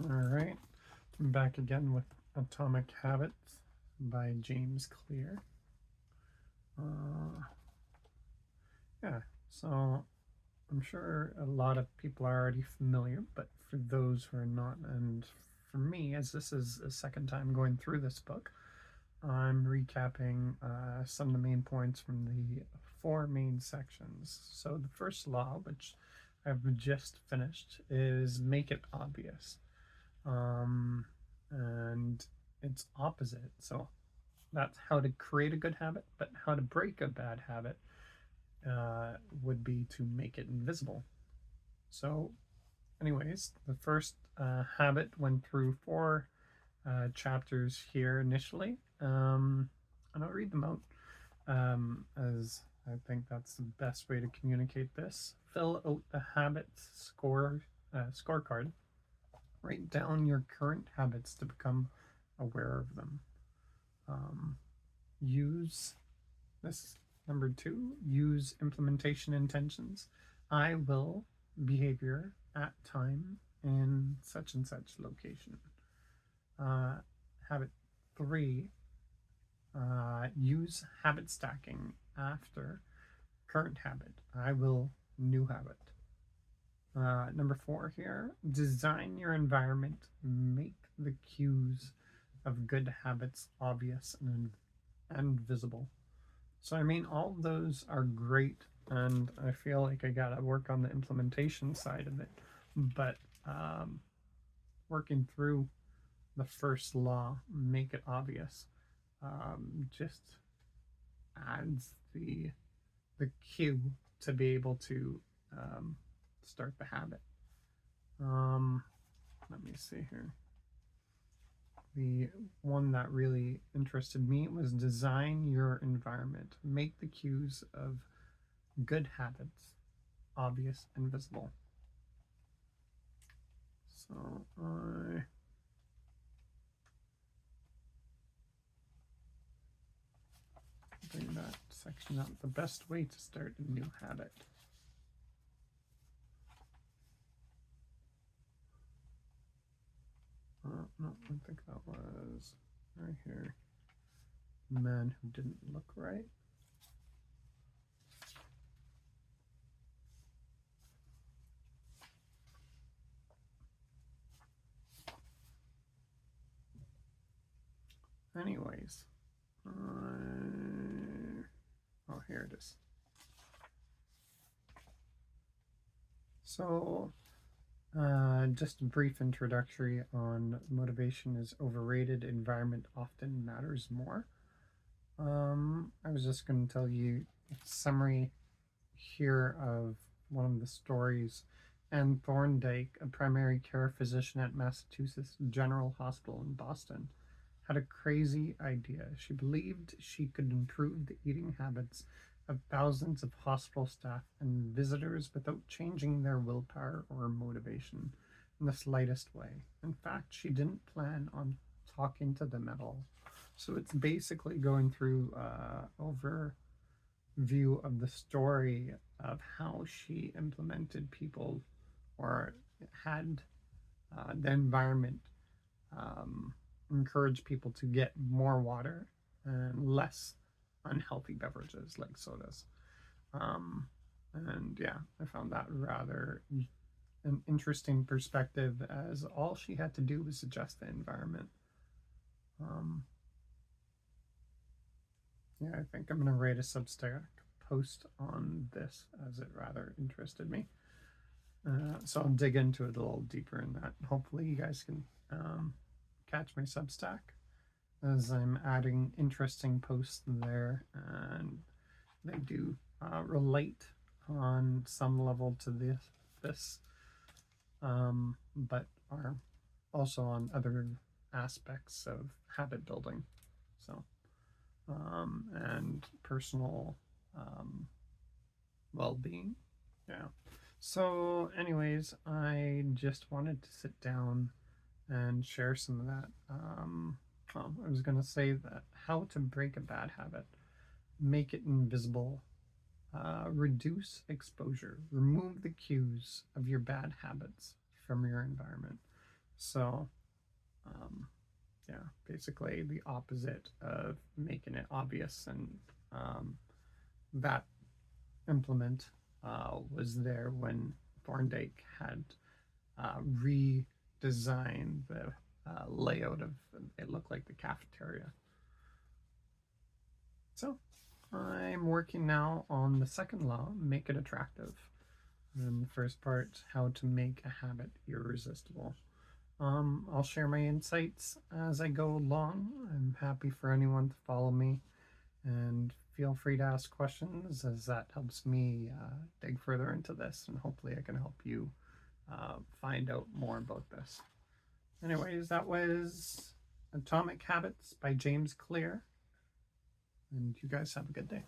All right, I'm back again with Atomic Habits by James Clear. Uh, yeah, so I'm sure a lot of people are already familiar, but for those who are not, and for me, as this is a second time going through this book, I'm recapping some of the main points from the four main sections. So the first law, which I've just finished, is make it obvious. Um, and it's opposite. So that's how to create a good habit, but how to break a bad habit would be to make it invisible. So, anyways, the first habit went through four chapters here initially, and I'll read them out as I think that's the best way to communicate this. Fill out the habits scorecard. Write down your current habits to become aware of them. Um, use this number two. Use implementation intentions. I will behavior at time in such and such location. Uh, Habit three. Use habit stacking after current habit. I will new habit. Number four here, design your environment. Make the cues of good habits obvious and visible. So, I mean, all those are great, and I feel like I gotta work on the implementation side of it. But working through the first law, make it obvious, just adds the cue to be able to um, start the habit. Um, Let me see here. The one that really interested me was design your environment. Make the cues of good habits obvious and visible. So I bring that section up. The best way to start a new habit. No, I think that was right here. Man who didn't look right. Anyways, oh, here it is. So, just a brief introductory on motivation is overrated, environment often matters more. I was just going to tell you a summary here of one of the stories. Anne Thorndike, a primary care physician at Massachusetts General Hospital in Boston, had a crazy idea. She believed she could improve the eating habits of thousands of hospital staff and visitors without changing their willpower or motivation in the slightest way. In fact, she didn't plan on talking to them at all. So it's basically going through overview of the story of how she implemented people or had the environment um, encourage people to get more water and less unhealthy beverages like sodas. Um, and yeah, I found that rather an interesting perspective as all she had to do was adjust the environment. Um, yeah, I think I'm going to write a Substack post on this as it rather interested me. So I'll dig into it a little deeper in that. Hopefully, you guys can catch my Substack as I'm adding interesting posts there, and they do relate on some level to this, but are also on other aspects of habit building. So and personal well-being. Yeah. So, anyways, I just wanted to sit down and share some of that. I was going to say that how to break a bad habit, make it invisible, reduce exposure, remove the cues of your bad habits from your environment. So, yeah, basically the opposite of making it obvious, and that implement was there when Thorndike had redesigned the layout of it looked like the cafeteria. So I'm working now on the second law, make it attractive. And the first part, how to make a habit irresistible. I'll share my insights as I go along. I'm happy for anyone to follow me, and feel free to ask questions as that helps me dig further into this, and hopefully I can help you find out more about this. Anyways, that was Atomic Habits by James Clear, and you guys have a good day.